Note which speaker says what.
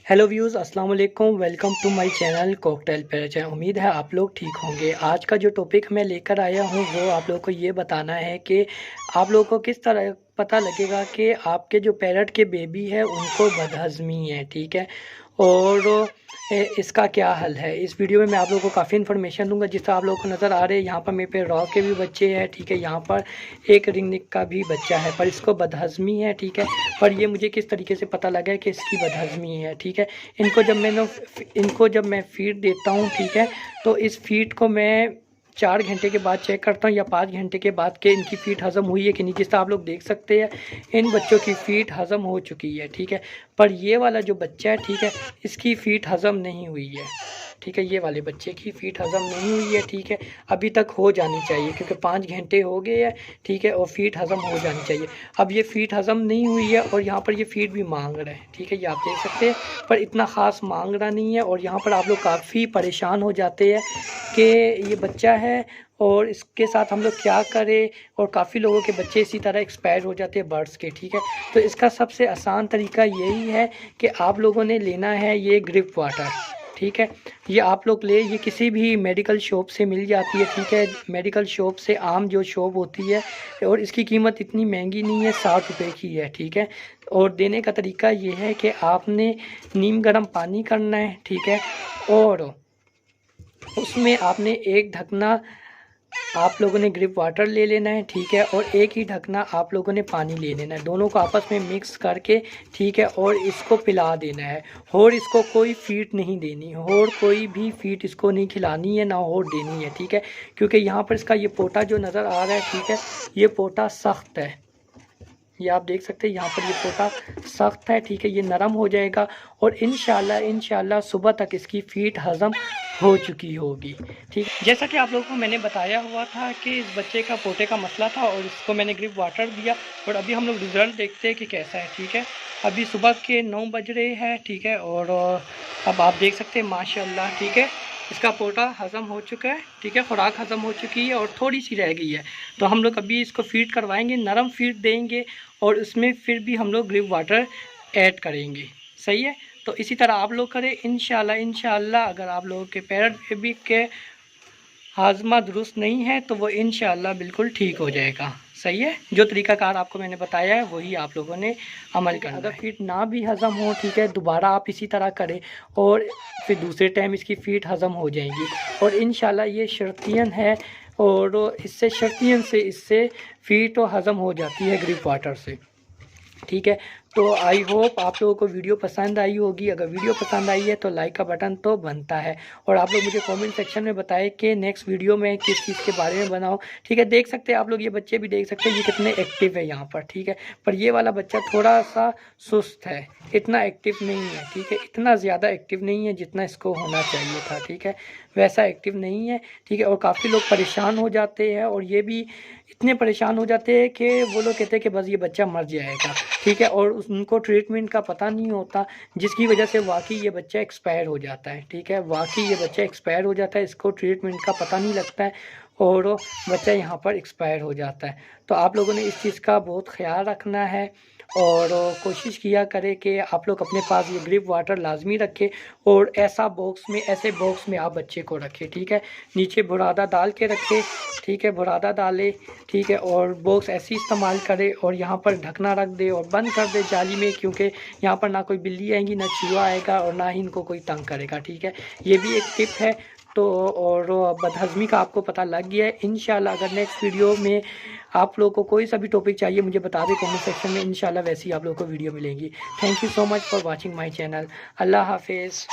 Speaker 1: Hello views, अस्सलाम वालेकुम। Welcome to my channel cocktail पैराचाय। उम्मीद है आप लोग ठीक होंगे। आज का जो टॉपिक मैं लेकर आया हूँ वो आप लोगों को ये बताना है कि आप लोगों को किस तरह पता लगेगा कि आपके जो पैरट के बेबी है उनको बदहज़मी है, ठीक है। और इसका क्या हल है। इस वीडियो में मैं आप लोगों को काफ़ी इन्फॉर्मेशन दूंगा। जिस तरह आप लोगों को नज़र आ रहे हैं यहाँ पर मेरे पे रॉ के भी बच्चे हैं, ठीक है। यहाँ पर एक रिंगनिक का भी बच्चा है पर इसको बदहज़मी है, ठीक है। पर ये मुझे किस तरीके से पता लगा है कि इसकी बदहज़मी है, ठीक है। इनको जब मैं फ़ीड देता हूँ, ठीक है, तो इस फ़ीड को मैं 4 घंटे के बाद चेक करता हूँ या 5 घंटे के बाद कि इनकी फ़ीड हज़म हुई है कि नहीं। जिस तरह आप लोग देख सकते हैं इन बच्चों की फ़ीड हज़म हो चुकी है, ठीक है। पर ये वाला जो बच्चा है, ठीक है, इसकी फ़ीड हज़म नहीं हुई है, ठीक है। ये वाले बच्चे की फ़ीड हज़म नहीं हुई है, ठीक है। अभी तक हो जानी चाहिए क्योंकि 5 घंटे हो गए हैं, ठीक है, और फ़ीड हज़म हो जानी चाहिए। अब ये फ़ीड हज़म नहीं हुई है और यहाँ पर ये फ़ीड भी मांग रहा है, ठीक है। ये आप देख सकते हैं पर इतना ख़ास मांग रहा नहीं है। और यहाँ पर आप लोग काफ़ी परेशान हो जाते हैं कि ये बच्चा है और इसके साथ हम लोग क्या करें। और काफ़ी लोगों के बच्चे इसी तरह एक्सपायर हो जाते हैं बर्ड्स के, ठीक है। तो इसका सबसे आसान तरीका यही है कि आप लोगों ने लेना है ये ग्रिप वाटर, ठीक है। ये आप लोग ले, ये किसी भी मेडिकल शॉप से मिल जाती है, ठीक है। मेडिकल शॉप से आम जो शॉप होती है, और इसकी कीमत इतनी महंगी नहीं है, 60 रुपये की है, ठीक है। और देने का तरीका ये है कि आपने नीम गर्म पानी करना है, ठीक है। और उसमें आपने एक ढकना आप लोगों ने ग्रिप वाटर ले लेना है, ठीक है। और एक ही ढकना आप लोगों ने पानी ले लेना है, दोनों को आपस में मिक्स करके, ठीक है। और इसको पिला देना है। और इसको कोई फीड नहीं देनी, और कोई भी फीड इसको नहीं खिलानी है, ना और देनी है, ठीक है। क्योंकि यहाँ पर इसका ये पोटा जो नज़र आ रहा है, ठीक है, ये पोटा सख्त है। ये आप देख सकते हैं यहाँ पर ये पोटा सख्त है, ठीक है। ये नरम हो जाएगा और इंशाल्लाह सुबह तक इसकी फीड हज़म हो चुकी होगी, ठीक है। जैसा कि आप लोगों को मैंने बताया हुआ था कि इस बच्चे का पोटे का मसला था और इसको मैंने ग्रिप वाटर दिया। और अभी हम लोग रिज़ल्ट देखते हैं कि कैसा है, ठीक है। अभी सुबह के 9 बज रहे हैं, ठीक है। और अब आप देख सकते हैं माशाल्लाह, ठीक है, इसका पोटा हज़म हो चुका है, ठीक है। खुराक हज़म हो चुकी है और थोड़ी सी रह गई है। तो हम लोग अभी इसको फीड करवाएंगे, नरम फीड देंगे और उसमें फिर भी हम लोग ग्रिप वाटर ऐड करेंगे, सही है। तो इसी तरह आप लोग करें इंशाल्लाह अगर आप लोगों के पैरट बेबी के हाजमा दुरुस्त नहीं है तो वो इंशाल्लाह बिल्कुल ठीक हो जाएगा, सही है। जो तरीकाकार आपको मैंने बताया है वही आप लोगों ने अमल करना है। अगर फीड ना भी हज़म हो, ठीक है, दोबारा आप इसी तरह करें और फिर दूसरे टाइम इसकी फीड हज़म हो जाएगी। और इंशाल्लाह ये शर्तियन है और इससे शर्तियन से इससे फीड तो हज़म हो जाती है ग्रिप वाटर से, ठीक है। तो आई होप आप लोगों को वीडियो पसंद आई होगी। अगर वीडियो पसंद आई है तो लाइक का बटन तो बनता है। और आप लोग मुझे कमेंट सेक्शन में बताएं कि नेक्स्ट वीडियो में किस चीज़ के बारे में बनाओ, ठीक है। देख सकते हैं आप लोग, ये बच्चे भी देख सकते हैं ये कितने एक्टिव है यहाँ पर, ठीक है। पर ये वाला बच्चा थोड़ा सा सुस्त है, इतना एक्टिव नहीं है, ठीक है। इतना ज़्यादा एक्टिव नहीं है जितना इसको होना चाहिए था, ठीक है। वैसा एक्टिव नहीं है, ठीक है। और काफ़ी लोग परेशान हो जाते हैं और ये भी इतने परेशान हो जाते हैं कि वो लोग कहते हैं कि बस ये बच्चा मर जाएगा, ठीक है। और उनको ट्रीटमेंट का पता नहीं होता जिसकी वजह से वाकई ये बच्चा एक्सपायर हो जाता है, ठीक है। वाकई ये बच्चा एक्सपायर हो जाता है, इसको ट्रीटमेंट का पता नहीं लगता है और बच्चा यहाँ पर एक्सपायर हो जाता है। तो आप लोगों ने इस चीज़ का बहुत ख्याल रखना है और कोशिश किया करें कि आप लोग अपने पास ये ग्रिप वाटर लाजमी रखें। और ऐसे बॉक्स में आप बच्चे को रखें, ठीक है। नीचे बुरादा डाल के रखें, ठीक है, बुरादा डालें, ठीक है। और बॉक्स ऐसे ही इस्तेमाल करें और यहाँ पर ढकना रख दे और बंद कर दे जाली में, क्योंकि यहाँ पर ना कोई बिल्ली आएगी, ना चूहा आएगा और ना ही इनको कोई तंग करेगा, ठीक है। ये भी एक टिप है। तो और बदहज़मी का आपको पता लग गया है। इंशाल्लाह अगर नेक्स्ट वीडियो में आप लोगों को कोई सा भी टॉपिक चाहिए मुझे बता दें कमेंट सेक्शन में, इंशाल्लाह वैसे ही आप लोगों को वीडियो मिलेंगी। Thank you so much for watching my channel. अल्लाह हाफिज़।